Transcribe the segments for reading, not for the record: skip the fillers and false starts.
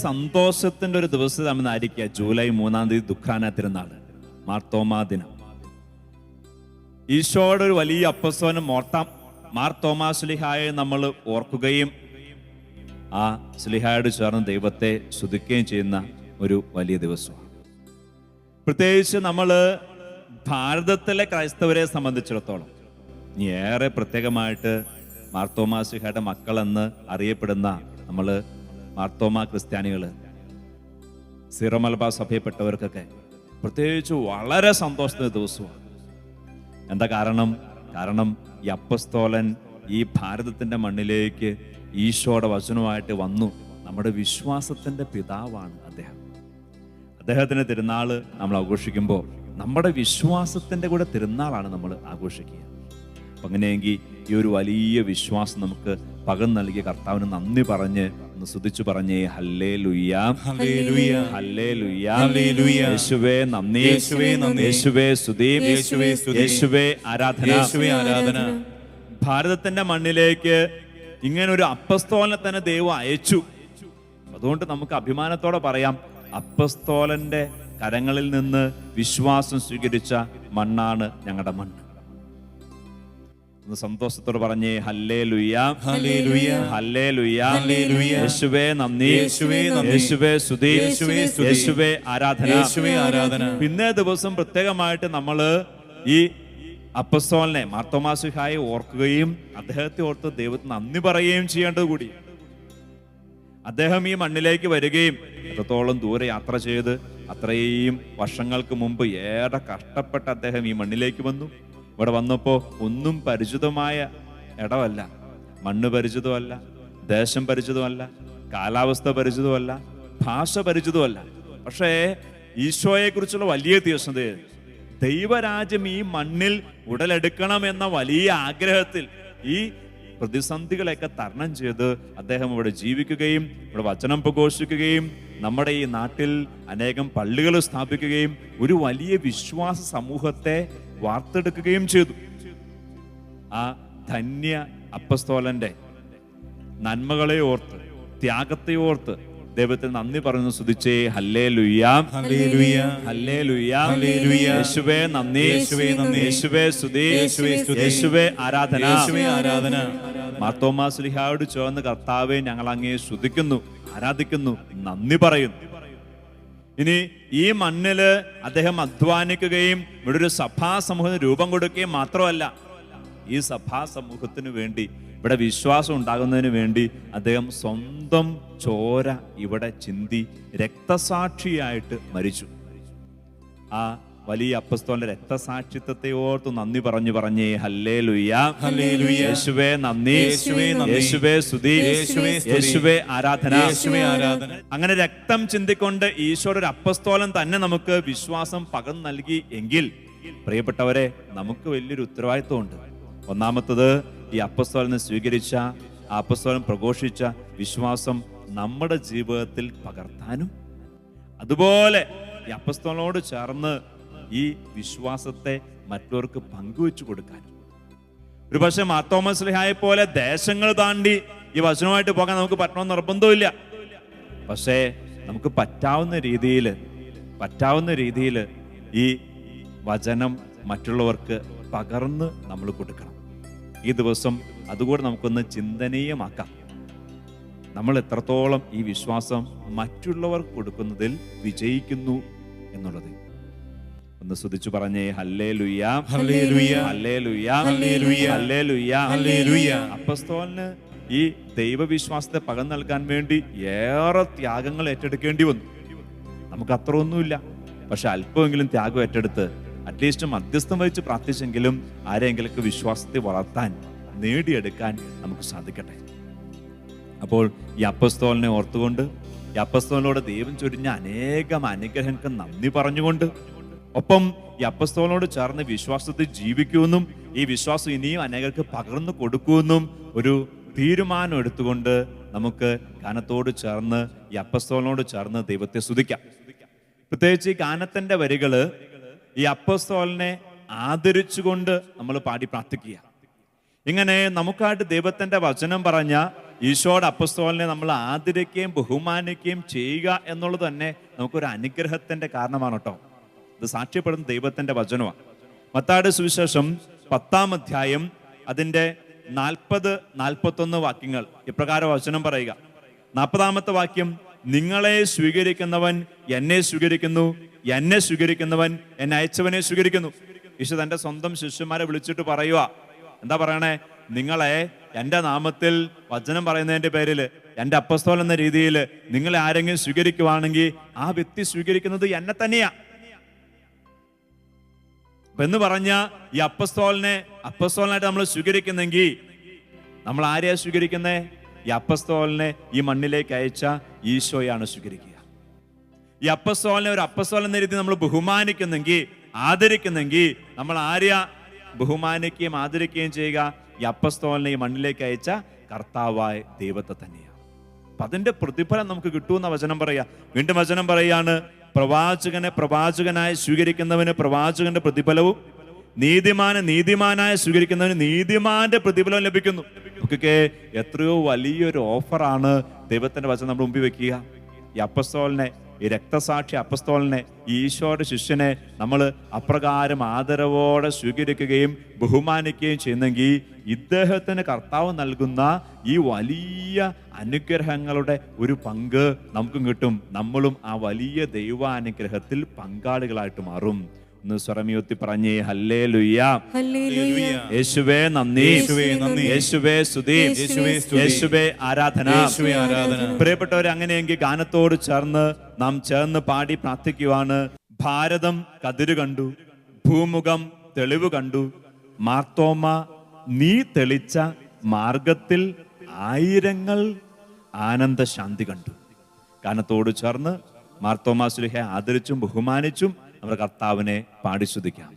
സന്തോഷത്തിന്റെ ഒരു ദിവസം നമ്മളായിരിക്കുക ജൂലൈ 3 ദുഃഖാന തിരുനാൾ, മാർത്തോമാ ദിനം. ഈശോയുടെ ഒരു വലിയ അപ്പസ്തോലൻ മാർത്തോമാ ശ്ലീഹായെ നമ്മൾ ഓർക്കുകയും ആ ശ്ലീഹായോട് ചേർന്ന് ദൈവത്തെ സ്തുതിക്കുകയും ചെയ്യുന്ന ഒരു വലിയ ദിവസമാണ്. പ്രത്യേകിച്ച് നമ്മൾ ഭാരതത്തിലെ ക്രൈസ്തവരെ സംബന്ധിച്ചിടത്തോളം ഏറെ പ്രത്യേകമായിട്ട് മാർത്തോമാ ശ്ലീഹായുടെ മക്കളെന്ന് അറിയപ്പെടുന്ന നമ്മൾ മാർത്തോമാ ക്രിസ്ത്യാനികൾ, സീറോ മലബാർ സഭയിൽപ്പെട്ടവർക്കൊക്കെ പ്രത്യേകിച്ച് വളരെ സന്തോഷത്തിന്റെ ദിവസമാണ്. എന്താ കാരണം ഈ അപ്പസ്തോലൻ ഈ ഭാരതത്തിന്റെ മണ്ണിലേക്ക് ഈശോയുടെ വചനമായിട്ട് വന്നു. നമ്മുടെ വിശ്വാസത്തിന്റെ പിതാവാണ് അദ്ദേഹം. അദ്ദേഹത്തിന്റെ തിരുനാള് നമ്മൾ ആഘോഷിക്കുമ്പോൾ നമ്മുടെ വിശ്വാസത്തിന്റെ കൂടെ തിരുനാളാണ് നമ്മൾ ആഘോഷിക്കുക. അപ്പം അങ്ങനെയെങ്കിൽ ഈ ഒരു വലിയ വിശ്വാസം നമുക്ക് പകർന്നു നൽകിയ കർത്താവിന് നന്ദി പറഞ്ഞ് ഒന്ന് സ്തുതിച്ചു പറഞ്ഞേ ഹല്ലേലൂയ, ഹല്ലേലൂയ, ഹല്ലേലൂയ, ഹല്ലേലൂയ. യേശുവേ നന്ദി, യേശുവേ നന്ദി, യേശുവേ സ്തുതി, യേശുവേ സ്തുതി, യേശുവേ ആരാധന, യേശുവേ ആരാധന. ഭാരതത്തിന്റെ മണ്ണിലേക്ക് ഇങ്ങനെ ഒരു അപ്പസ്തോലനെ തന്നെ ദൈവം അയച്ചു. അതുകൊണ്ട് നമുക്ക് അഭിമാനത്തോടെ പറയാം, അപ്പസ്തോലന്റെ കരങ്ങളിൽ നിന്ന് വിശ്വാസം സ്വീകരിച്ച മണ്ണാണ് ഞങ്ങളുടെ മണ്ണ്. സന്തോഷത്തോട് പറഞ്ഞേ ഹല്ലേലൂയ, ഹല്ലേലൂയ, ഹല്ലേലൂയ, ഹല്ലേലൂയ. യേശുവേ നന്ദി, യേശുവേ നന്ദി, യേശുവേ സ്തുതി, യേശുവേ സ്തുതി, യേശുവേ ആരാധന, യേശുവേ ആരാധന. പിന്നെ ദിവസം പ്രത്യേകമായിട്ട് നമ്മള് ഈ അപ്പസ്തോലനെ മാർത്തോമാ ശ്ലീഹായെ ഓർക്കുകയും അദ്ദേഹത്തെ ഓർത്ത് ദൈവത്തിന് നന്ദി പറയുകയും ചെയ്യേണ്ടത് കൂടി. അദ്ദേഹം ഈ മണ്ണിലേക്ക് വരികയും എത്രത്തോളം ദൂരെ യാത്ര ചെയ്ത് അത്രയും വർഷങ്ങൾക്ക് മുമ്പ് ഏറെ കഷ്ടപ്പെട്ട് അദ്ദേഹം ഈ മണ്ണിലേക്ക് വന്നു. ഇവിടെ വന്നപ്പോൾ ഒന്നും പരിചിതമായ ഇടമല്ല, മണ്ണ് പരിചിതമല്ല, ദേശം പരിചിതമല്ല, കാലാവസ്ഥ പരിചിതമല്ല, ഭാഷ പരിചിതമല്ല. പക്ഷേ ഈശോയെ കുറിച്ചുള്ള വലിയ തീക്ഷ്ണത, ദൈവരാജ്യം ഈ മണ്ണിൽ ഉടലെടുക്കണമെന്ന വലിയ ആഗ്രഹത്തിൽ ഈ പ്രതിസന്ധികളെയൊക്കെ തരണം ചെയ്ത് അദ്ദേഹം ഇവിടെ ജീവിക്കുകയും ഇവിടെ വചനം പ്രഘോഷിക്കുകയും നമ്മുടെ ഈ നാട്ടിൽ അനേകം പള്ളികൾ സ്ഥാപിക്കുകയും ഒരു വലിയ വിശ്വാസ സമൂഹത്തെ വാർത്തെടുക്കുകയും ചെയ്തു. ആ ധന്യ അപ്പസ്തോലന്റെ നന്മകളെ ഓർത്ത്, ത്യാഗത്തെ ഓർത്ത് ദൈവത്തിന് നന്ദി പറയുന്നു. സ്തുതിച്ചേ ഹല്ലേലൂയ, ഹല്ലേലൂയ, ഹല്ലേലൂയ, ഹല്ലേലൂയ. യേശുവേ നന്ദി, യേശുവേ നന്ദി, യേശുവേ സ്തുതി, യേശുവേ സ്തുതി, യേശുവേ ആരാധന, യേശുവേ ആരാധന. മാർത്തോമാ ശ്ലീഹായോട് ചേർന്ന് കർത്താവെ ഞങ്ങൾ അങ്ങയെ സ്തുതിക്കുന്നു, ആരാധിക്കുന്നു, നന്ദി പറയുന്നു. ഇനി ഈ മണ്ണില് അദ്ദേഹം അധ്വാനിക്കുകയും ഇവിടെ ഒരു സഭാ സമൂഹത്തിന് രൂപം കൊടുക്കുകയും മാത്രമല്ല, ഈ സഭാ സമൂഹത്തിന് വേണ്ടി, ഇവിടെ വിശ്വാസം ഉണ്ടാകുന്നതിന് വേണ്ടി അദ്ദേഹം സ്വന്തം ചോര ഇവിടെ ചിന്തി രക്തസാക്ഷിയായിട്ട് മരിച്ചു. ആ വലിയ അപ്പസ്തോലന്റെ രക്തസാക്ഷിത്വത്തെ ഓർത്ത് നന്ദി പറഞ്ഞേ ഹല്ലേലൂയ, ഹല്ലേലൂയ. യേശുവേ നന്ദി, യേശുവേ നന്ദി, യേശുവേ സ്തുതി, യേശുവേ സ്തുതി, യേശുവേ ആരാധന, യേശുവേ ആരാധന. അങ്ങനെ രക്തം ചിന്തിക്കൊണ്ട് ഈശോയുടെ ഒരു അപ്പസ്തോലൻ തന്നെ നമുക്ക് വിശ്വാസം പകർന്നു നൽകി എങ്കിൽ പ്രിയപ്പെട്ടവരെ, നമുക്ക് വലിയൊരു ഉത്തരവാദിത്വമുണ്ട്. ഒന്നാമത്തത്, ഈ അപ്പസ്തോലനെ സ്വീകരിച്ച, ആ അപ്പസ്തോലൻ പ്രഘോഷിച്ച വിശ്വാസം നമ്മുടെ ജീവിതത്തിൽ പകർത്താനും അതുപോലെ ഈ അപ്പസ്തോലനോട് ചേർന്ന് ഈ വിശ്വാസത്തെ മറ്റവർക്ക് പങ്കുവെച്ചു കൊടുക്കാനും. ഒരു പക്ഷെ മാർത്തോമാ ശ്ലീഹായെ പോലെ ദേശങ്ങൾ താണ്ടി ഈ വചനമായിട്ട് പോകാൻ നമുക്ക് പറ്റണമെന്ന് നിർബന്ധമില്ല. പക്ഷേ നമുക്ക് പറ്റാവുന്ന രീതിയിൽ ഈ വചനം മറ്റുള്ളവർക്ക് പകർന്ന് നമ്മൾ കൊടുക്കണം. ഈ ദിവസം അതുകൂടെ നമുക്കൊന്ന് ചിന്തനീയമാക്കാം. നമ്മൾ എത്രത്തോളം ഈ വിശ്വാസം മറ്റുള്ളവർക്ക് കൊടുക്കുന്നതിൽ വിജയിക്കുന്നു എന്നുള്ളത്. ഒന്ന് സ്തുതിച്ചു പറഞ്ഞേ ഹല്ലേലൂയ, ഹല്ലേലൂയ, ഹല്ലേലൂയ, ഹല്ലേലൂയ, ഹല്ലേലൂയ, ഹല്ലേലൂയ. അപ്പസ്തോലന് ഈ ദൈവവിശ്വാസത്തെ പകർന്നു നൽകാൻ വേണ്ടി ഏറെ ത്യാഗങ്ങൾ ഏറ്റെടുക്കേണ്ടി വന്നു. നമുക്ക് അത്ര ഒന്നുമില്ല, പക്ഷെ അല്പമെങ്കിലും ത്യാഗം ഏറ്റെടുത്ത് അറ്റ്ലീസ്റ്റ് മധ്യസ്ഥം വഹിച്ച് പ്രാർത്ഥിച്ചെങ്കിലും ആരെങ്കിലും വിശ്വാസത്തെ വളർത്താൻ, നേടിയെടുക്കാൻ നമുക്ക് സാധിക്കട്ടെ. അപ്പോൾ ഈ അപ്പസ്തോലനെ ഓർത്തുകൊണ്ട്, ഈ അപ്പസ്തോലനോട് ദൈവം ചൊരിഞ്ഞ അനേകം അനുഗ്രഹങ്ങൾക്ക് നന്ദി പറഞ്ഞുകൊണ്ട്, ഒപ്പം ഈ അപ്പസ്തോലനോട് ചേർന്ന് വിശ്വാസത്തിൽ ജീവിക്കുമെന്നും ഈ വിശ്വാസം ഇനിയും അനേകർക്ക് പകർന്നു കൊടുക്കുമെന്നും ഒരു തീരുമാനം എടുത്തുകൊണ്ട് നമുക്ക് ഗാനത്തോട് ചേർന്ന്, ഈ അപ്പസ്തോലനോട് ചേർന്ന് ദൈവത്തെ സ്തുതിക്കാം. പ്രത്യേകിച്ച് ഈ ഗാനത്തിന്റെ വരികള് ഈ അപ്പസ്തോലനെ ആദരിച്ചുകൊണ്ട് നമ്മൾ പാടി പ്രാർത്ഥിക്കുക. ഇങ്ങനെ നമുക്കായിട്ട് ദൈവത്തിന്റെ വചനം പറഞ്ഞ ഈശോയുടെ അപ്പസ്തോലനെ നമ്മൾ ആദരിക്കുകയും ബഹുമാനിക്കുകയും ചെയ്യുക എന്നുള്ളത് തന്നെ നമുക്കൊരു അനുഗ്രഹത്തിന്റെ കാരണമാണ് കേട്ടോ. ഇത് സാക്ഷ്യപ്പെടുന്ന ദൈവത്തിന്റെ വചനമാണ്. മത്തായിയുടെ സുവിശേഷം 10-ാം അധ്യായം അതിന്റെ 40-41 വാക്യങ്ങൾ ഇപ്രകാരം വചനം പറയുക. 40-ാമത്തെ വാക്യം, നിങ്ങളെ സ്വീകരിക്കുന്നവൻ എന്നെ സ്വീകരിക്കുന്നു, എന്നെ സ്വീകരിക്കുന്നവൻ എന്നെ അയച്ചവനെ സ്വീകരിക്കുന്നു. ഈശോ തന്റെ സ്വന്തം ശിഷ്യന്മാരെ വിളിച്ചിട്ട് പറയുക, എന്താ പറയണേ? നിങ്ങളെ എൻ്റെ നാമത്തിൽ വചനം പറയുന്നതിന്റെ പേരിൽ എൻ്റെ അപ്പസ്തോലൻ എന്ന രീതിയിൽ നിങ്ങളെ ആരെങ്കിലും സ്വീകരിക്കുവാണെങ്കിൽ ആ വ്യക്തി സ്വീകരിക്കുന്നത് എന്നെ തന്നെയാ എന്ന് പറഞ്ഞ ഈ അപ്പസ്തോലനായിട്ട് നമ്മൾ സ്വീകരിക്കുന്നെങ്കിൽ നമ്മൾ ആരെയാ സ്വീകരിക്കുന്നേ? ഈ അപ്പസ്തോലനെ ഈ മണ്ണിലേക്ക് അയച്ച ഈശോയാണ് സ്വീകരിക്കുക. ഈ അപ്പസ്തോലനെ ഒരു അപ്പസ്തോലൻ എന്ന രീതിയിൽ നമ്മൾ ബഹുമാനിക്കുന്നെങ്കിൽ, ആദരിക്കുന്നെങ്കിൽ നമ്മൾ ആരെയാ ബഹുമാനിക്കുകയും ആദരിക്കുകയും ചെയ്യുക? ഈ അപ്പസ്തോലനെ ഈ മണ്ണിലേക്ക് അയച്ച കർത്താവായ ദൈവത്തെ തന്നെയാണ്. അപ്പൊ അതിന്റെ പ്രതിഫലം നമുക്ക് കിട്ടുമെന്ന വചനം പറയാ. വീണ്ടും വചനം പറയാണ്, പ്രവാചകനെ പ്രവാചകനായി സ്വീകരിക്കുന്നവന് പ്രവാചകന്റെ പ്രതിഫലവും നീതിമാനായി സ്വീകരിക്കുന്നവന് നീതിമാന്റെ പ്രതിഫലവും ലഭിക്കുന്നു. ഒക്കെ എത്രയോ വലിയൊരു ഓഫറാണ് ദൈവത്തിന്റെ വചനം നമ്മുടെ മുമ്പിൽ വെക്കുക. ഈ അപ്പസ്തോലനെ, ഈ രക്തസാക്ഷി അപ്പസ്തോലനെ, ഈ ഈശോയുടെ ശിഷ്യനെ നമ്മൾ അപ്രകാരം ആദരവോടെ സ്വീകരിക്കുകയും ബഹുമാനിക്കുകയും ചെയ്യുന്നെങ്കിൽ ഇദ്ദേഹത്തിന് കർത്താവ് നൽകുന്ന ഈ വലിയ അനുഗ്രഹങ്ങളുടെ ഒരു പങ്ക് നമുക്കും കിട്ടും. നമ്മളും ആ വലിയ ദൈവാനുഗ്രഹത്തിൽ പങ്കാളികളായിട്ട് മാറും. ഒന്ന് സ്വരമുയർത്തി പറഞ്ഞേ ഹല്ലേലൂയ. യേശുവേ നന്ദി, യേശുവേ സ്തുതി, യേശുവേ ആരാധന. പ്രിയപ്പെട്ടവരെ, അങ്ങനെയെങ്കിൽ ഗാനത്തോട് ചേർന്ന് പാടി പ്രാർത്ഥിക്കുവാണ്. ഭാരതം കതിര് കണ്ടു, ഭൂമുഖം തെളിവ് കണ്ടു, മാർത്തോമ നീ തെളിച്ച മാർഗത്തിൽ ആയിരങ്ങൾ ആനന്ദശാന്തി കണ്ടു. ഗാനത്തോട് ചേർന്ന് മാർത്തോമാ ശ്ലീഹയെ ആദരിച്ചും ബഹുമാനിച്ചും നമ്മുടെ കർത്താവിനെ പാടി സ്തുതിക്കാം.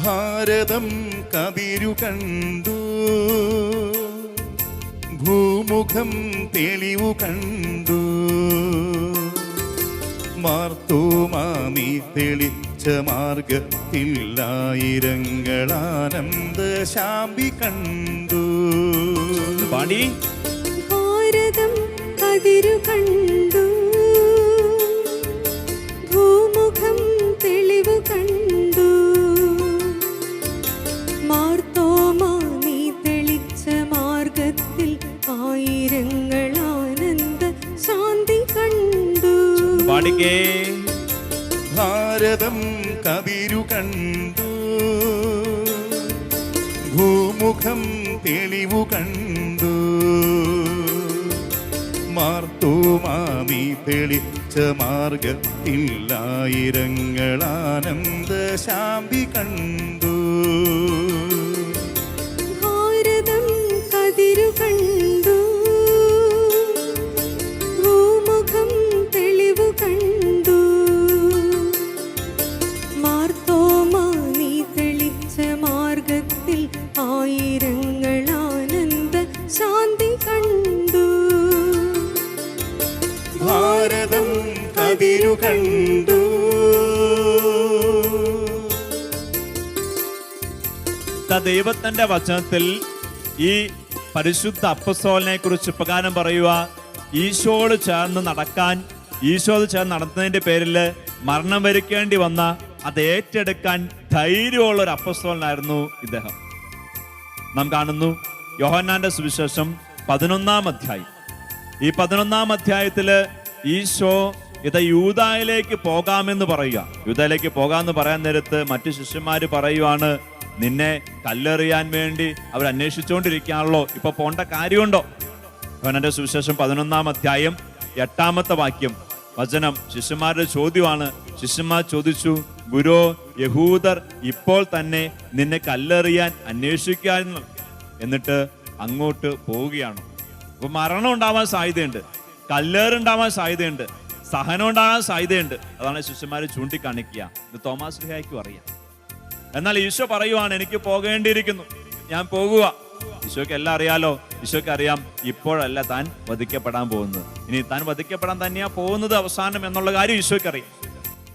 ഭാരതം കതിരു കണ്ടു, ഭൂമുഖം തെളിവു കണ്ടു, മാർത്തോമാ നീ തെളിച്ച മാർഗത്തിൽ ആയിരങ്ങളാനന്ദ ശാന്തി കണ്ടു. പാടി. ഭാരതം കതിരു കണ്ടു, ഭൂമുഖം തെളിവു കണ്ടു, മാർത്തോമാ നീ തെളിച്ച മാർഗത്തിൽ ആയിരങ്ങൾ ആനന്ദ ശാന്തി കണ്ടു. പാടിക്കേ. ഭാരതം കതിരു കണ്ടു, ഭൂമുഖം തെളിവു കണ്ടു, മാർത്തോമാ നീ തെളിച്ച മാർഗത്തിൽ ആയിരങ്ങൾ ആനന്ദ ശാന്തി കണ്ടു. ഭാരതം കതിരു കണ്ടു, ഭൂമുഖം തെളിവു കണ്ടു, മാർത്തോമാ നീ തെളിച്ച മാർഗത്തിൽ ആയിരങ്ങൾ ആനന്ദ ശാന്തി കണ്ടു. ഭാരതം കതിരു കണ്ടു. ദൈവത്തിന്റെ വചനത്തിൽ ഈ പരിശുദ്ധ അപ്പസ്തോലനെ കുറിച്ച് പ്രകാരം പറയുക, ഈശോട് ചേർന്ന് നടക്കാൻ, ഈശോട് ചേർന്ന് നടത്തുന്നതിന്റെ പേരിൽ മരണം വരിക്കേണ്ടി വന്ന അത് ഏറ്റെടുക്കാൻ ധൈര്യമുള്ള ഒരു അപ്പസ്തോലനായിരുന്നു ഇദ്ദേഹം. നാം കാണുന്നു യോഹന്നാന്റെ സുവിശേഷം 11-ാം അധ്യായം. ഈ 11-ാം അധ്യായത്തില് ഈശോ യൂദായിലേക്ക് പോകാമെന്ന് പറയുക. യൂദായിലേക്ക് പോകാമെന്ന് പറയാൻ നേരത്ത് മറ്റു ശിഷ്യന്മാര് പറയുവാണ്, നിന്നെ കല്ലെറിയാൻ വേണ്ടി അവർ അന്വേഷിച്ചുകൊണ്ടിരിക്കുകയാണല്ലോ, ഇപ്പൊ പോണ്ട കാര്യമുണ്ടോ? യോഹന്നാന്റെ സുവിശേഷം 11-ാം അധ്യായം 8-ാമത്തെ വാക്യം വചനം ശിഷ്യന്മാരുടെ ചോദ്യമാണ്. ശിഷ്യന്മാർ ചോദിച്ചു, ഗുരു, യഹൂദർ ഇപ്പോൾ തന്നെ നിന്നെ കല്ലെറിയാൻ അന്വേഷിക്കായിരുന്നു, എന്നിട്ട് അങ്ങോട്ട് പോവുകയാണ്. അപ്പൊ മരണം ഉണ്ടാവാൻ സാധ്യതയുണ്ട്, കല്ലേറുണ്ടാവാൻ സാധ്യതയുണ്ട്, സഹനം ഉണ്ടാകാൻ സാധ്യതയുണ്ട്. അതാണ് ശിഷ്യന്മാരെ ചൂണ്ടിക്കാണിക്കുക. ഇത് തോമാസ് ശ്ലീഹായ്ക്കും അറിയാം. എന്നാൽ ഈശോ പറയുവാണ്, എനിക്ക് പോകേണ്ടിയിരിക്കുന്നു, ഞാൻ പോകുക. ഈശോയ്ക്ക് എല്ലാം അറിയാലോ. ഈശോയ്ക്ക് അറിയാം ഇപ്പോഴല്ല താൻ വധിക്കപ്പെടാൻ പോകുന്നത്, ഇനി താൻ വധിക്കപ്പെടാൻ തന്നെയാ പോകുന്നത് അവസാനം എന്നുള്ള കാര്യം ഈശോയ്ക്ക് അറിയാം.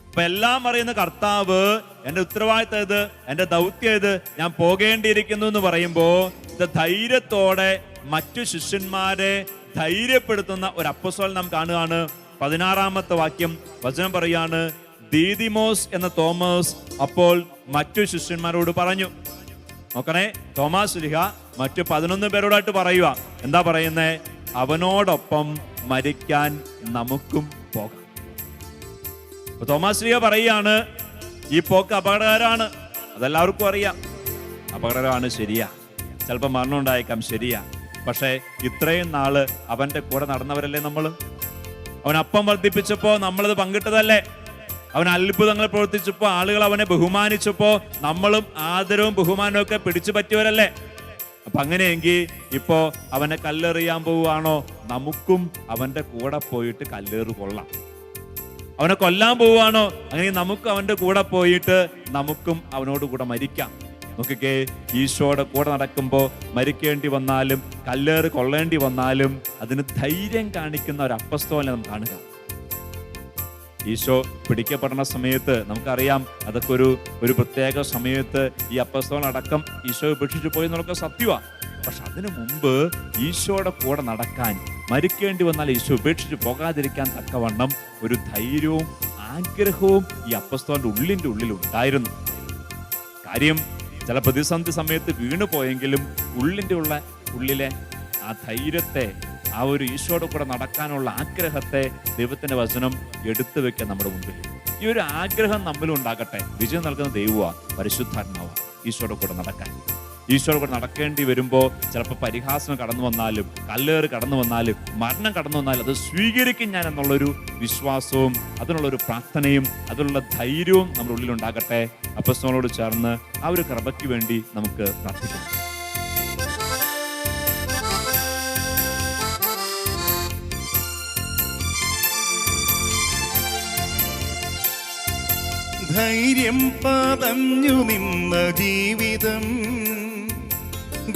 അപ്പൊ എല്ലാം അറിയുന്ന കർത്താവ് എന്റെ ഉത്തരവാദിത്തം ഇത്, എന്റെ ദൗത്യം ഇത്, ഞാൻ പോകേണ്ടിയിരിക്കുന്നു എന്ന് പറയുമ്പോ ഇത് ധൈര്യത്തോടെ മറ്റു ശിഷ്യന്മാരെ ധൈര്യപ്പെടുത്തുന്ന ഒരു അപ്പോസ്തലൻ നാം കാണുകയാണ്. 16-ാമത്തെ വാക്യം വചനം പറയാണ്, ദീദിമോസ് എന്ന തോമസ് അപ്പോൾ മറ്റു ശിഷ്യന്മാരോട് പറഞ്ഞു. നോക്കണേ, തോമാസ് ശ്ലീഹ മറ്റു 11 പേരോടായിട്ട് പറയുക. എന്താ പറയുന്നേ? അവനോടൊപ്പം മരിക്കാൻ നമുക്കും പോകാം. തോമാസ് ശ്ലീഹ പറയുകയാണ്, ഈ പോക്ക് അപകടകരമാണ്, അതെല്ലാവർക്കും അറിയാം, അപകടകരമാണ്, ശരിയാ, ചിലപ്പോൾ മരണം ഉണ്ടായേക്കാം, ശരിയാ. പക്ഷെ ഇത്രയും നാള് അവന്റെ കൂടെ നടന്നവരല്ലേ നമ്മള്? അവൻ അപ്പം വർദ്ധിപ്പിച്ചപ്പോ നമ്മളത് പങ്കിട്ടതല്ലേ? അവൻ അത്ഭുതങ്ങൾ പ്രവർത്തിച്ചപ്പോ ആളുകൾ അവനെ ബഹുമാനിച്ചപ്പോ നമ്മളും ആദരവും ബഹുമാനവും ഒക്കെ പിടിച്ചു പറ്റിയവരല്ലേ? അപ്പൊ അങ്ങനെയെങ്കിൽ ഇപ്പോ അവനെ കല്ലെറിയാൻ പോവുകയാണോ? നമുക്കും അവന്റെ കൂടെ പോയിട്ട് കല്ലേറ് കൊള്ളാം. അവനെ കൊല്ലാൻ പോവുകയാണോ? അങ്ങനെ നമുക്ക് അവന്റെ കൂടെ പോയിട്ട് നമുക്കും അവനോട് കൂടെ മരിക്കാം. നോക്കിക്കേ, ഈശോയുടെ കൂടെ നടക്കുമ്പോൾ മരിക്കേണ്ടി വന്നാലും കല്ലേറ് കൊള്ളേണ്ടി വന്നാലും അതിന് ധൈര്യം കാണിക്കുന്ന ഒരു അപ്പസ്തോലനെ നാം കാണുക. ഈശോ പിടിക്കപ്പെടുന്ന സമയത്ത് നമുക്കറിയാം, അതൊക്കെ ഒരു പ്രത്യേക സമയത്ത് ഈ അപ്പസ്തോലൻ അടക്കം ഈശോ ഉപേക്ഷിച്ചു പോയി എന്നൊക്കെ സത്യമാണ്. പക്ഷെ അതിനു മുമ്പ് ഈശോയുടെ കൂടെ നടക്കാൻ, മരിക്കേണ്ടി വന്നാൽ ഈശോ ഉപേക്ഷിച്ച് പോകാതിരിക്കാൻ തക്കവണ്ണം ഒരു ധൈര്യവും ആഗ്രഹവും ഈ അപ്പസ്തോലന്റെ ഉള്ളിൽ ഉണ്ടായിരുന്നു. കാര്യം ചില പ്രതിസന്ധി സമയത്ത് വീണു പോയെങ്കിലും ഉള്ളിലെ ആ ധൈര്യത്തെ, ആ ഒരു ഈശോയുടെ കൂടെ നടക്കാനുള്ള ആഗ്രഹത്തെ ദൈവത്തിന്റെ വചനം എടുത്തു വെക്കാൻ നമ്മുടെ മുമ്പിൽ. ഈ ഒരു ആഗ്രഹം നമ്മളും ഉണ്ടാകട്ടെ. വിജയം നൽകുന്ന ദൈവമാ, പരിശുദ്ധാത്മാവാ. ഈശോയുടെ കൂടെ നടക്കാൻ, ഈശോയുടെ കൂടെ നടക്കേണ്ടി വരുമ്പോൾ ചിലപ്പോൾ പരിഹാസം കടന്നു വന്നാലും കല്ലേറ് കടന്നു വന്നാലും മരണം കടന്നു വന്നാലും അത് സ്വീകരിക്കും ഞാൻ എന്നുള്ളൊരു വിശ്വാസവും അതിനുള്ളൊരു പ്രാർത്ഥനയും അതിനുള്ള ധൈര്യവും നമ്മുടെ ഉള്ളിലുണ്ടാകട്ടെ. അപ്പസ്തോലനോട് ചേർന്ന് ആ ഒരു കൃപയ്ക്ക് വേണ്ടി നമുക്ക് പ്രാർത്ഥിക്കാം. ധൈര്യം പതഞ്ഞു നിന്ന ജീവിതം,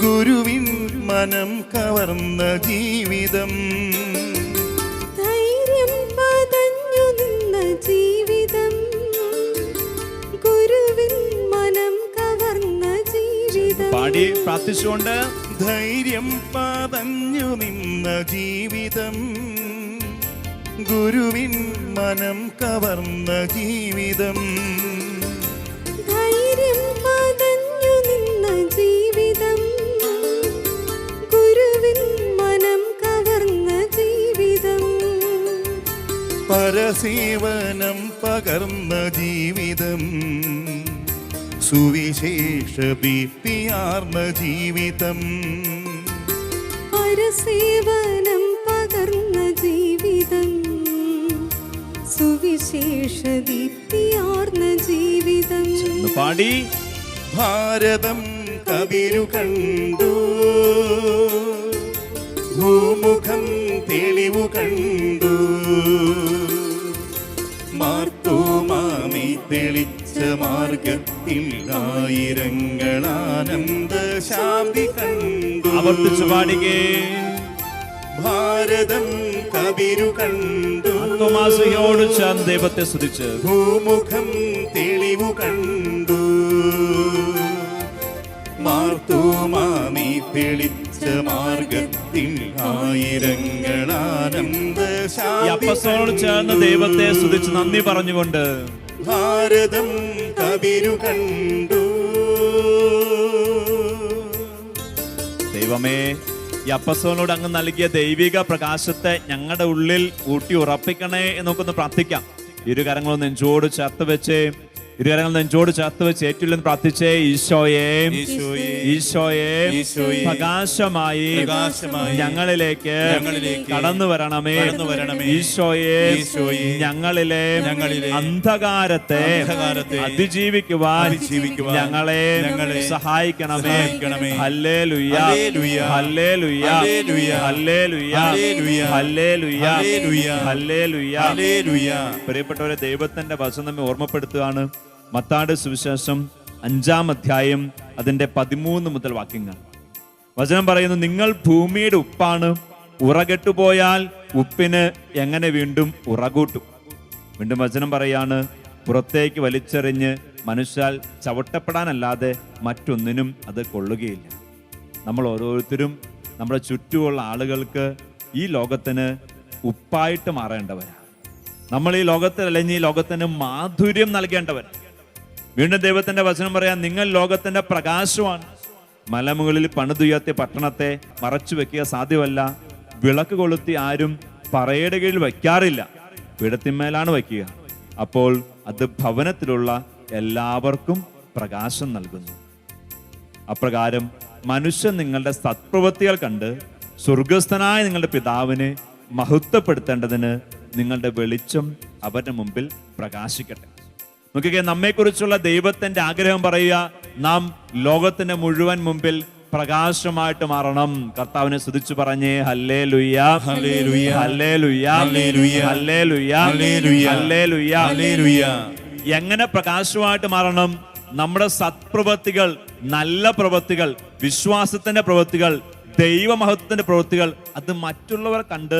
ഗുരുവിൻ മനം കവർന്ന ജീവിതം. ധൈര്യം പതഞ്ഞു നിന്ന ജീവിതം, ഗുരുവിൻ മനം കവർന്ന ജീവിതം. പാടി പ്രാർത്ഥിച്ചുകൊണ്ട്, ധൈര്യം പതഞ്ഞു നിന്ന ജീവിതം, ഗുരുവിൻ മനം കവർന്ന ജീവിതം. ധൈര്യം പതഞ്ഞു നിന്ന ജീവിതം, ഗുരുവിൻ മനം കവർന്ന ജീവിതം. പരസേവനം പകർന്ന ജീവിതം, സുവിശേഷ ദീപ്തിയാർന്ന ജീവിതം. പരസേവനം പകർന്ന ജീവിതം, സുവിശേഷ ദീപ്തിയാർന്ന ജീവിതം. പാടി, ഭാരതം കതിരു കണ്ടു, ഭൂമുഖം തെളിവു കണ്ടു. മാർത്തോമാമി തെളിച്ച മാർഗത്തിൽ ആയിരങ്ങൾ ആനന്ദ ശാന്തി കണ്ടു. ആവർത്തിച്ചു പാടികേ. ഭാരതം കതിരു കണ്ടു, തോമാസിയോട് ചേർന്ന് ദൈവത്തെ സ്തുതിച്ച്, ഭൂമുഖം തെളിവു കണ്ടു. മാർത്തോമാമി തെളിച്ച മാർഗത്തിൽ ആയിരങ്ങൾ ആനന്ദ ഈ അപ്പസ്തോലനോട് ചേർന്ന് ദൈവത്തെ സ്തുതിച്ച് നന്ദി പറഞ്ഞുകൊണ്ട്, ഭാരതം കതിരു കണ്ടു. ദൈവമേ, ഈ അപ്പസ്തോലനോട് അങ്ങ് നൽകിയ ദൈവിക പ്രകാശത്തെ ഞങ്ങളുടെ ഉള്ളിൽ ഊട്ടി ഉറപ്പിക്കണേ എന്നൊക്കെ പ്രാർത്ഥിക്കാം. ഇരുകരങ്ങളും നെഞ്ചോട് ചേർത്ത് വെച്ച്, ഇരുകരങ്ങൾ നെഞ്ചോട് ചേർത്ത് വെച്ച് ഏറ്റുള്ളെന്ന് പ്രാർത്ഥിച്ചേ. ഈശോയെ, ഈശോയെ, പ്രകാശമായി ഞങ്ങളിലേക്ക് കടന്നു വരണമേ. ഈശോയെ, ഞങ്ങളിലെ അന്ധകാരത്തെ അതിജീവിക്കുവാൻ ഞങ്ങളെ സഹായിക്കണമേ. ഹല്ലേലൂയ, ഹല്ലേലൂയ, ഹല്ലേലൂയ, ഹല്ലേലൂയ, ഹല്ലേലൂയ. പ്രിയപ്പെട്ടവരെ, ദൈവത്തിന്റെ വചനം നമ്മെ ഓർമ്മപ്പെടുത്തുകയാണ്. മത്തായിയുടെ സുവിശേഷം 5-ാം അധ്യായം അതിന്റെ 13 മുതൽ വാക്യങ്ങൾ. വചനം പറയുന്നു, നിങ്ങൾ ഭൂമിയുടെ ഉപ്പാണ്. ഉറകെട്ടുപോയാൽ ഉപ്പിന് എങ്ങനെ വീണ്ടും ഉറകൂട്ടും? വീണ്ടും വചനം പറയാണ്, പുറത്തേക്ക് വലിച്ചെറിഞ്ഞ് മനുഷ്യൽ ചവിട്ടപ്പെടാനല്ലാതെ മറ്റൊന്നിനും അത് കൊള്ളുകയില്ല. നമ്മൾ ഓരോരുത്തരും നമ്മുടെ ചുറ്റുമുള്ള ആളുകൾക്ക് ഈ ലോകത്തിന് ഉപ്പായിട്ട് മാറേണ്ടവരാണ്. നമ്മൾ ഈ ലോകത്തിൽ അല്ലെങ്കിൽ ഈ ലോകത്തിന് മാധുര്യം നൽകേണ്ടവർ. വീണ്ടും ദൈവത്തിന്റെ വചനം പറയാൻ, നിങ്ങൾ ലോകത്തിന്റെ പ്രകാശമാണ്. മലമുകളിൽ പണിതുയർത്തിയ പട്ടണത്തെ മറച്ചു വെക്കുക സാധ്യമല്ല. വിളക്ക് കൊളുത്തി ആരും പറയുടെ കീഴിൽ വയ്ക്കാറില്ല, പീഠത്തിന്മേലാണ് വയ്ക്കുക. അപ്പോൾ അത് ഭവനത്തിലുള്ള എല്ലാവർക്കും പ്രകാശം നൽകുന്നു. അപ്രകാരം മനുഷ്യൻ നിങ്ങളുടെ സത്പ്രവൃത്തികൾ കണ്ട് സ്വർഗസ്ഥനായ നിങ്ങളുടെ പിതാവിനെ മഹത്വപ്പെടുത്തേണ്ടതിന് നിങ്ങളുടെ വെളിച്ചം അവരുടെ മുമ്പിൽ പ്രകാശിക്കട്ടെ. നോക്കിക്കേ, നമ്മെക്കുറിച്ചുള്ള ദൈവത്തിന്റെ ആഗ്രഹം പറയുക, നാം ലോകത്തിന്റെ മുഴുവൻ മുമ്പിൽ പ്രകാശമായിട്ട് മാറണം. കർത്താവിനെ സ്തുതിച്ചു പറഞ്ഞേ ഹല്ലേലൂയ, ഹല്ലേലൂയ, ഹല്ലേലൂയ, ഹല്ലേലൂയ, ഹല്ലേലൂയ, ഹല്ലേലൂയ, ഹല്ലേലൂയ, ഹല്ലേലൂയ. എങ്ങനെ പ്രകാശമായിട്ട് മാറണം? നമ്മുടെ സത്പ്രവൃത്തികൾ, നല്ല പ്രവൃത്തികൾ, വിശ്വാസത്തിന്റെ പ്രവൃത്തികൾ, ദൈവമഹത്വത്തിന്റെ പ്രവൃത്തികൾ, അത് മറ്റുള്ളവർ കണ്ട്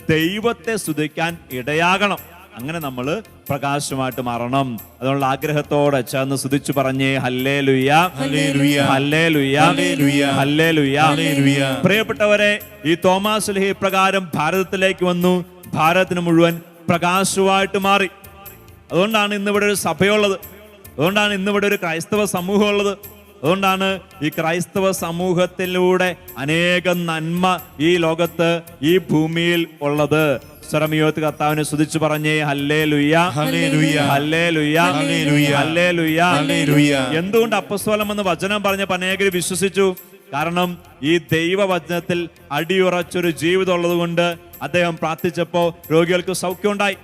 ദൈവത്തെ സ്തുതിക്കാൻ ഇടയാകണം. അങ്ങനെ നമ്മൾ പ്രകാശമായിട്ട് മാറണം. അതുകൊണ്ട് ആഗ്രഹത്തോടെ ചേർന്ന് സ്തുതിച്ചു പറഞ്ഞേ ഹല്ലേലൂയ, ഹല്ലേലൂയ, ഹല്ലേലൂയ, ഹല്ലേലൂയ, ഹല്ലേലൂയ, ഹല്ലേലൂയ. പ്രിയപ്പെട്ടവരെ, ഈ തോമാസ് ശ്ലീഹ ഇപ്രകാരം ഭാരതത്തിലേക്ക് വന്നു. ഭാരതത്തിന് മുഴുവൻ പ്രകാശമായിട്ട് മാറി. അതുകൊണ്ടാണ് ഇന്നിവിടെ ഒരു സഭയുള്ളത്. അതുകൊണ്ടാണ് ഇന്നിവിടെ ഒരു ക്രൈസ്തവ സമൂഹം ഉള്ളത്. അതുകൊണ്ടാണ് ഈ ക്രൈസ്തവ സമൂഹത്തിലൂടെ അനേകം നന്മ ഈ ലോകത്ത്, ഈ ഭൂമിയിൽ ഉള്ളത്. സ്വരമിയോത്ത് കർത്താവിനെ സ്തുതിച്ചു പറഞ്ഞേ ഹല്ലേലൂയ, ഹല്ലേലൂയ, ഹല്ലേലൂയ, ഹല്ലേലൂയ, ഹല്ലേലൂയ, ഹല്ലേലൂയ. എന്തുകൊണ്ട് അപ്പസ്തോലൻ എന്ന് വചനം പറഞ്ഞപ്പോൾ അനേകർ വിശ്വസിച്ചു? കാരണം ഈ ദൈവവചനത്തിൽ അടിയുറച്ചൊരു ജീവിതം ഉള്ളത് കൊണ്ട്. അദ്ദേഹം പ്രാർത്ഥിച്ചപ്പോൾ രോഗികൾക്ക് സൗഖ്യമുണ്ടായി.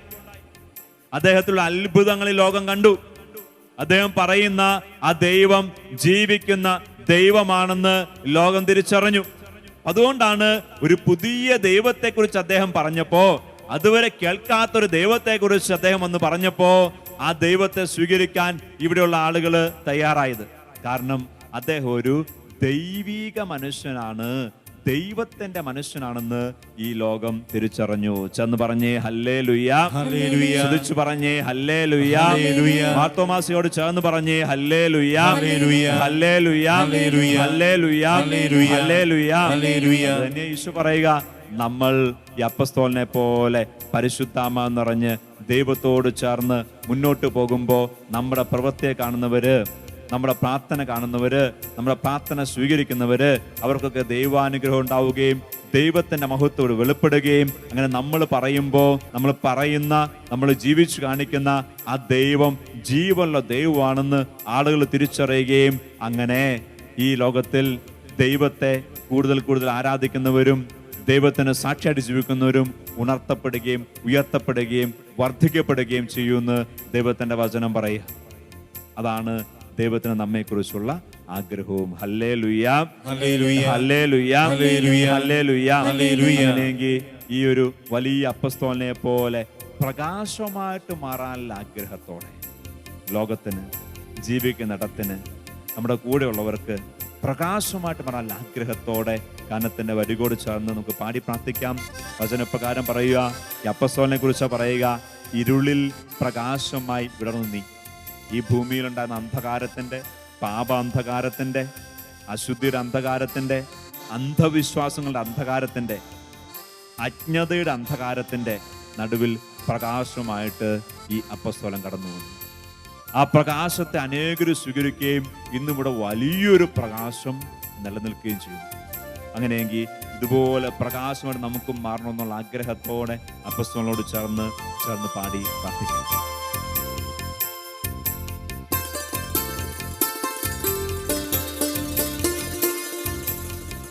അദ്ദേഹത്തിലുള്ള അത്ഭുതങ്ങളിൽ ലോകം കണ്ടു. അദ്ദേഹം പറയുന്ന ആ ദൈവം ജീവിക്കുന്ന ദൈവമാണെന്ന് ലോകം തിരിച്ചറിഞ്ഞു. അതുകൊണ്ടാണ് ഒരു പുതിയ ദൈവത്തെക്കുറിച്ച് അദ്ദേഹം പറഞ്ഞപ്പോ, അതുവരെ കേൾക്കാത്തൊരു ദൈവത്തെക്കുറിച്ച് അദ്ദേഹം ഒന്ന് പറഞ്ഞപ്പോ, ആ ദൈവത്തെ സ്വീകരിക്കാൻ ഇവിടെയുള്ള ആളുകൾ തയ്യാറായത്. കാരണം അദ്ദേഹം ഒരു ദൈവിക മനുഷ്യനാണ്, ദൈവത്തിന്റെ മനുഷ്യനാണെന്ന് ഈ ലോകം തിരിച്ചറിഞ്ഞു. ചെന്ന് പറഞ്ഞേ ഹല്ലേലൂയ, ഹല്ലേലൂയ, സ്തുതിച്ചു പറഞ്ഞേ ഹല്ലേലൂയ, ഹല്ലേലൂയ. മാർത്തോമാസിയോട് ചേർന്ന് പറഞ്ഞേ ഹല്ലേലൂയ, ഹല്ലേലൂയ, ഹല്ലേലൂയ, ഹല്ലേലൂയ, ഹല്ലേലൂയ, ഹല്ലേലൂയ, ഹല്ലേലൂയ. ഹല്ലേലൂയ. അതന്നെ യേശു പറയുക, നമ്മൾ ഈ അപ്പസ്തോലനെ പോലെ പരിശുദ്ധാത്മാ നിറഞ്ഞ് ദൈവത്തോട് ചേർന്ന് മുന്നോട്ട് പോകുമ്പോൾ നമ്മുടെ പ്രവൃത്തിയെ കാണുന്നവര്, നമ്മുടെ പ്രാർത്ഥന കാണുന്നവര്, നമ്മുടെ പ്രാർത്ഥന സ്വീകരിക്കുന്നവര്, അവർക്കൊക്കെ ദൈവാനുഗ്രഹം ഉണ്ടാവുകയും ദൈവത്തിന്റെ മഹത്വത്തോട് വെളിപ്പെടുകയും, അങ്ങനെ നമ്മൾ പറയുമ്പോൾ നമ്മൾ പറയുന്ന, നമ്മൾ ജീവിച്ചു കാണിക്കുന്ന ആ ദൈവം ജീവനുള്ള ദൈവമാണെന്ന് ആളുകൾ തിരിച്ചറിയുകയും, അങ്ങനെ ഈ ലോകത്തിൽ ദൈവത്തെ കൂടുതൽ കൂടുതൽ ആരാധിക്കുന്നവരും ദൈവത്തിന് സാക്ഷിയായിട്ട് ജീവിക്കുന്നവരും ഉണർത്തപ്പെടുകയും ഉയർത്തപ്പെടുകയും വർദ്ധിക്കപ്പെടുകയും ചെയ്യുമെന്ന് ദൈവത്തിന്റെ വചനം പറയുക. അതാണ് ദൈവത്തിന് നമ്മെക്കുറിച്ചുള്ള ആഗ്രഹവും. ഹല്ലേലൂയ, ഹല്ലേലൂയ, ഹല്ലേലൂയ, ഹല്ലേലൂയ, ഹല്ലേലൂയ. ഹല്ലേലൂയ. അങ്ങനെയെങ്കിൽ ഈ ഒരു വലിയ അപ്പസ്തോലനെ പോലെ പ്രകാശമായിട്ട് മാറാനുള്ള ആഗ്രഹത്തോടെ ലോകത്തിന്, ജീവിക്കുന്നിടത്തിന്, നമ്മുടെ കൂടെയുള്ളവർക്ക് പ്രകാശമായിട്ട് മാറാനുള്ള ആഗ്രഹത്തോടെ കാനത്തിന്റെ വരികോട് ചേർന്ന് നമുക്ക് പാടി പ്രാർത്ഥിക്കാം. വചനപ്രകാരം പറയുക, ഈ അപ്പസ്തോലനെ കുറിച്ച് പറയുക, ഇരുളിൽ പ്രകാശമായി വിടർന്നു നീ. ഈ ഭൂമിയിലുണ്ടായിരുന്ന അന്ധകാരത്തിന്റെ, പാപ അന്ധകാരത്തിന്റെ, അശുദ്ധിയുടെ അന്ധകാരത്തിന്റെ, അന്ധവിശ്വാസങ്ങളുടെ അന്ധകാരത്തിന്റെ, അജ്ഞതയുടെ അന്ധകാരത്തിന്റെ നടുവിൽ പ്രകാശമായിട്ട് ഈ അപ്പസ്തോലൻ കടന്നു വന്നു. ആ പ്രകാശത്തെ അനേകർ സ്വീകരിക്കുകയും ഇന്നിവിടെ വലിയൊരു പ്രകാശം നിലനിൽക്കുകയും ചെയ്യുന്നു. അങ്ങനെയെങ്കിൽ ഇതുപോലെ പ്രകാശമായിട്ട് നമുക്കും മാറണമെന്നുള്ള ആഗ്രഹത്തോടെ അപ്പസ്തോലനോട് ചേർന്ന് പാടി പ്രാർത്ഥിക്കാം.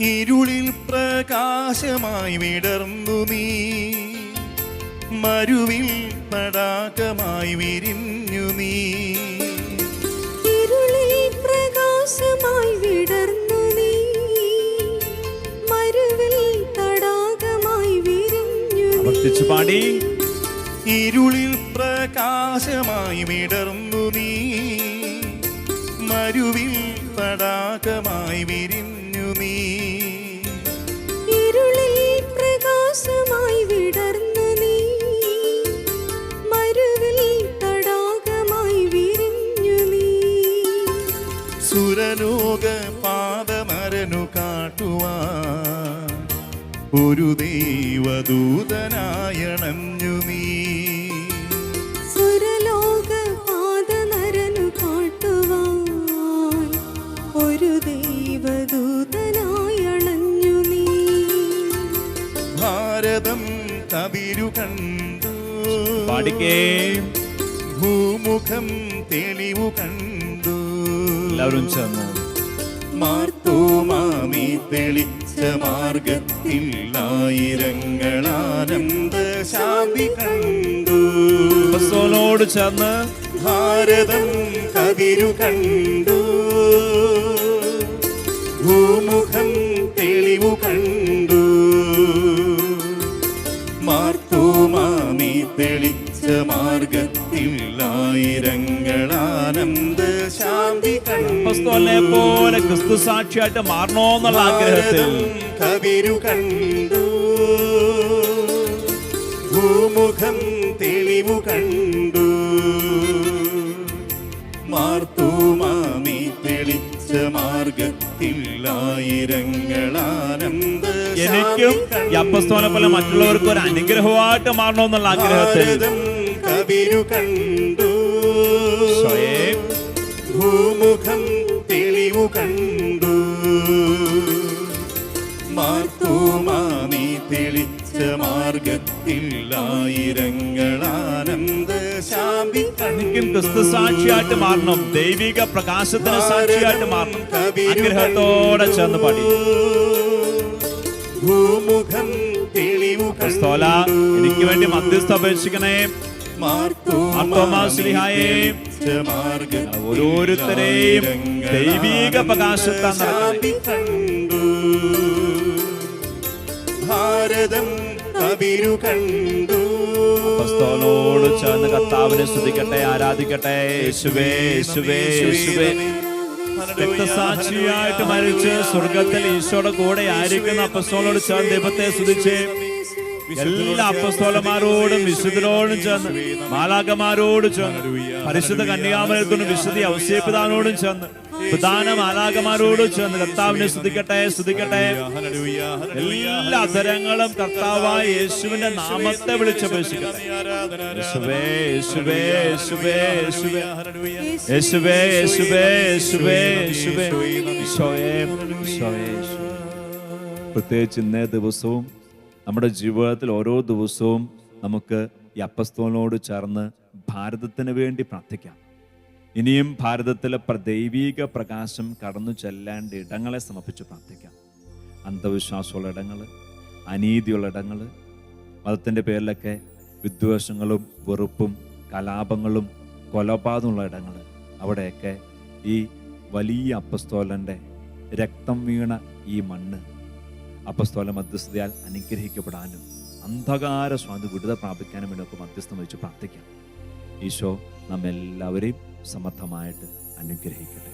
ഇരുളിൽ പ്രകാശമായി വിടർന്നു നീ, മരുവിൽ തടാകമായി വിരിഞ്ഞു നീ. ഇരുളിൽ പ്രകാശമായി വിടർന്നു നീ, മരുവിൽ തടാകമായി വിരിഞ്ഞു നീ. ആവർത്തിച്ചു പാടി. ഇരുളിൽ പ്രകാശമായി വിടർന്നു നീ, മരുവിൽ തടാകമായി വിരിഞ്ഞു നീ. ഇരുളിൽ പ്രകാശമായി വിടർന്നു നീ. മരുവിൽ തടാകമായി വിരിഞ്ഞു നീ. സുരലോക പാദമരനു കാട്ടുവാൻ ഒരു ദൈവദൂതനായണഞ്ഞു നീ. സുരലോക പാദനരനു കാട്ടുവാൻ ഒരു ദൈവദൂതനായി അണഞ്ഞു നീ. ഭാരതം കതിരു കണ്ടു, പാടിക്കേ. ഭൂമുഖം തെളിവു കണ്ടു. എല്ലാവരും ചേർന്ന് മാർത്തോമാമി തെളിച്ച മാർഗത്തിൽ ആയിരങ്ങളാനന്ദ ശാന്തി കണ്ടു. അപ്പസ്തോലനോട് ചേർന്ന് ഭാരതം കതിരു കണ്ടു, ഭൂമുഖം തെളിവു കണ്ടു. മാർത്തോമാമി തെളിച്ച മാർഗത്തിൽ ആയിരങ്ങളാനന്ദ ശാന്തി കണ്ടു. അപ്പസ്തോലനെ പോലെ ക്രിസ്തു സാക്ഷിയായിട്ട് മാറണോന്നുള്ള ആഗ്രഹത്തിൽ കതിരു കണ്ടു, ഭൂമുഖം തെളിവു കണ്ടു. മാർത്തോമാമി തെളിച്ച മാർഗത്തിൽ ആയിരങ്ങളാനന്ദ എനിക്കും ഈ അപ്പസ്തോലനെ പോലെ മറ്റുള്ളവർക്കും ഒരു അനുഗ്രഹമായിട്ട് മാറണമെന്നുള്ള ആഗ്രഹത്തിൽ കതിരു കണ്ടു, സ്വയം ഭൂമുഖം തെളിവു കണ്ടു. മാർത്തോമാമി തെളിച്ച മാർഗത്തിൽ ആയിരങ്ങളാനന്ദ ശാന്തി എനിക്കും ക്രിസ്തു സാക്ഷിയായിട്ട് മാറണം, ദൈവിക പ്രകാശത്തിന് സാക്ഷിയായിട്ട് മാറണം. ആഗ്രഹത്തോടെ ചേർന്ന് പാടി. ഭൂമുഖം തെളിവു അപ്പസ്തോല എനിക്ക് വേണ്ടി മധ്യസ്ഥ അപേക്ഷിക്കണേ. മാർത്തോമാശ്ലീഹായെ ഓരോരുത്തരെയും ദൈവിക പ്രകാശത്താൽ നിറയ്ക്കണേ. ഭാരതം കതിരു കണ്ടു. അപ്പസ്തോലനോട് ചേർന്ന് കർത്താവിനെ സ്തുതിക്കട്ടെ, ആരാധിക്കട്ടെ. യേശുവേ യേശുവേ യേശുവേ. രക്തസാക്ഷിയായിട്ട് മരിച്ച് സ്വർഗത്തിൽ ഈശോയുടെ കൂടെ ആയിരിക്കുന്ന അപ്പസ്തോലനോട് ചേർന്ന് ദൈവത്തെ സ്തുതിച്ച് എല്ലാ അപ്പസ്തോലന്മാരോടും വിശുദ്ധരോടും ചേർന്ന് മാലാഖമാരോടും ചേർന്ന് പരിശുദ്ധ കന്യാമരത്തോടും വിശുദ്ധ ഔസേപ്പിതാവിനോടും ചേർന്ന് പ്രധാന മാലാഖമാരോടും ചേർന്ന് കർത്താവിനെ സ്തുതിക്കട്ടെ സ്തുതിക്കട്ടെ. എല്ലാ തരങ്ങളും കർത്താവായ യേശുവിന്റെ നാമത്തെ വിളിച്ചപേക്ഷിക്കട്ടെ. യേശുവേ യേശുവേ യേശുവേ യേശുവേ യേശുവേ യേശുവേ യേശുവേ യേശുവേ ഈശോയേ ഈശോയേ. പ്രത്യേകിച്ച് ഇന്നേ ദിവസവും നമ്മുടെ ജീവിതത്തിൽ ഓരോ ദിവസവും നമുക്ക് ഈ അപ്പസ്തോലനോട് ചേർന്ന് ഭാരതത്തിന് വേണ്ടി പ്രാർത്ഥിക്കാം. ഇനിയും ഭാരതത്തിലെ ദൈവീക പ്രകാശം കടന്നു ചെല്ലേണ്ട ഇടങ്ങളെ സമർപ്പിച്ച് പ്രാർത്ഥിക്കാം. അന്ധവിശ്വാസമുള്ള ഇടങ്ങൾ, അനീതിയുള്ള ഇടങ്ങൾ, മതത്തിൻ്റെ പേരിലൊക്കെ വിദ്വേഷങ്ങളും വെറുപ്പും കലാപങ്ങളും കൊലപാതകമുള്ള ഇടങ്ങൾ, അവിടെയൊക്കെ ഈ വലിയ അപ്പസ്തോലൻ്റെ രക്തം വീണ ഈ മണ്ണ് അപ്പസ്തോല മധ്യസ്ഥതയാൽ അനുഗ്രഹിക്കപ്പെടാനും അന്ധകാര സ്വാതി വിടുതൽ പ്രാപിക്കാനും വേണ്ടി ഒക്കെ മധ്യസ്ഥം വെച്ച് പ്രാർത്ഥിക്കാം. ഈശോ നമ്മെല്ലാവരെയും സമർത്ഥമായിട്ട് അനുഗ്രഹിക്കട്ടെ.